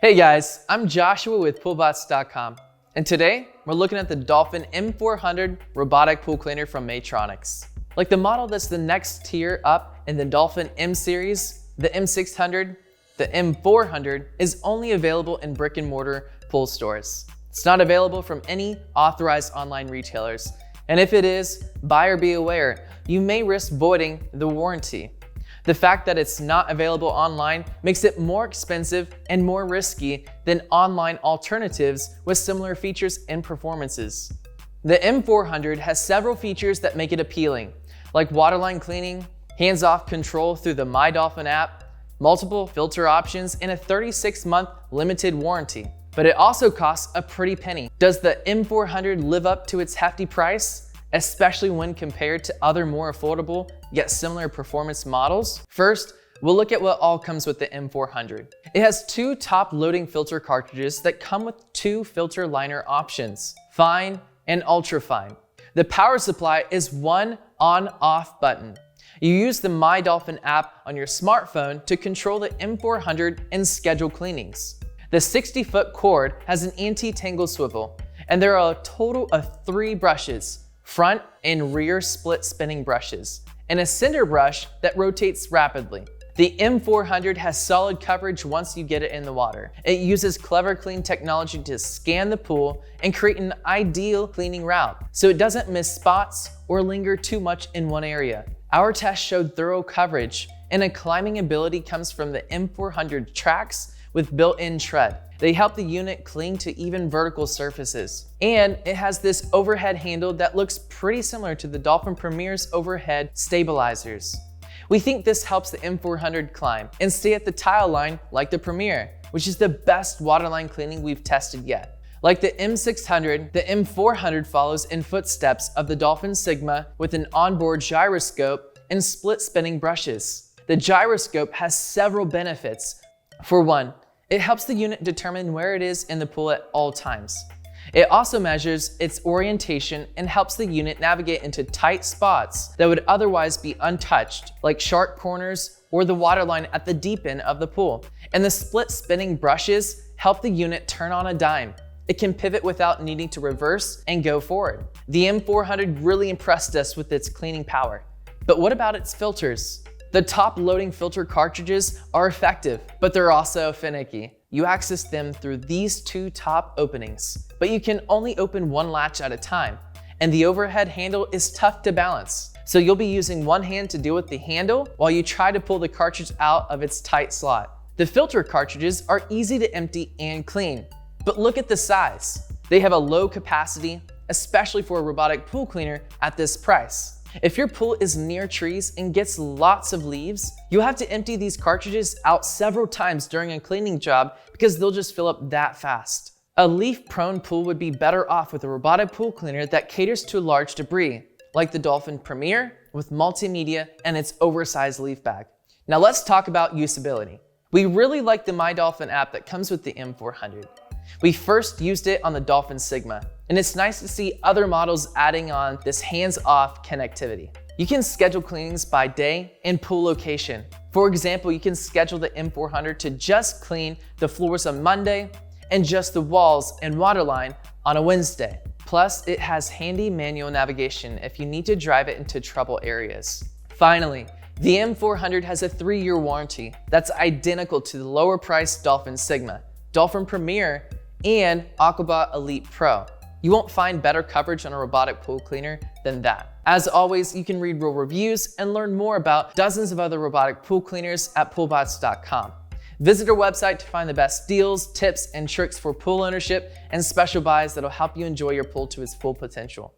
Hey guys, I'm Joshua with PoolBots.com, and today we're looking at the Dolphin M400 robotic pool cleaner from Maytronics. Like the model that's the next tier up in the Dolphin M series, the M600, the M400 is only available in brick and mortar pool stores. It's not available from any authorized online retailers, and if it is, buyer be aware, you may risk voiding the warranty. The fact that it's not available online makes it more expensive and more risky than online alternatives with similar features and performances. The M400 has several features that make it appealing, like waterline cleaning, hands-off control through the My Dolphin app, multiple filter options, and a 36-month limited warranty. But it also costs a pretty penny. Does the M400 live up to its hefty price, especially when compared to other more affordable yet similar performance models? First, we'll look at what all comes with the M400. It has two top loading filter cartridges that come with two filter liner options, fine and ultra fine. The power supply is one on-off button. You use the My Dolphin app on your smartphone to control the M400 and schedule cleanings. The 60-foot cord has an anti-tangle swivel, and there are a total of 3 brushes, front and rear split spinning brushes, and a cinder brush that rotates rapidly. The M400 has solid coverage once you get it in the water. It uses Clever Clean technology to scan the pool and create an ideal cleaning route, so it doesn't miss spots or linger too much in one area. Our test showed thorough coverage, and a climbing ability comes from the M400 tracks with built-in tread. They help the unit cling to even vertical surfaces. And it has this overhead handle that looks pretty similar to the Dolphin Premier's overhead stabilizers. We think this helps the M400 climb and stay at the tile line like the Premier, which is the best waterline cleaning we've tested yet. Like the M600, the M400 follows in footsteps of the Dolphin Sigma with an onboard gyroscope and split spinning brushes. The gyroscope has several benefits. For one, it helps the unit determine where it is in the pool at all times. It also measures its orientation and helps the unit navigate into tight spots that would otherwise be untouched, like sharp corners or the waterline at the deep end of the pool. And the split spinning brushes help the unit turn on a dime. It can pivot without needing to reverse and go forward. The M400 really impressed us with its cleaning power. But what about its filters? The top loading filter cartridges are effective, but they're also finicky. You access them through these 2 top openings, but you can only open one latch at a time, and the overhead handle is tough to balance. So you'll be using one hand to deal with the handle while you try to pull the cartridge out of its tight slot. The filter cartridges are easy to empty and clean, but look at the size. They have a low capacity, especially for a robotic pool cleaner at this price. If your pool is near trees and gets lots of leaves, you'll have to empty these cartridges out several times during a cleaning job because they'll just fill up that fast. A leaf-prone pool would be better off with a robotic pool cleaner that caters to large debris, like the Dolphin Premier with multimedia and its oversized leaf bag. Now let's talk about usability. We really like the My Dolphin app that comes with the M400. We first used it on the Dolphin Sigma, and it's nice to see other models adding on this hands-off connectivity. You can schedule cleanings by day and pool location. For example, you can schedule the M400 to just clean the floors on Monday and just the walls and waterline on a Wednesday. Plus, it has handy manual navigation if you need to drive it into trouble areas. Finally, the M400 has a 3-year warranty that's identical to the lower-priced Dolphin Sigma, Dolphin Premier, and Aquabot Elite Pro. You won't find better coverage on a robotic pool cleaner than that. As always, you can read real reviews and learn more about dozens of other robotic pool cleaners at PoolBots.com. Visit our website to find the best deals, tips, and tricks for pool ownership and special buys that'll help you enjoy your pool to its full potential.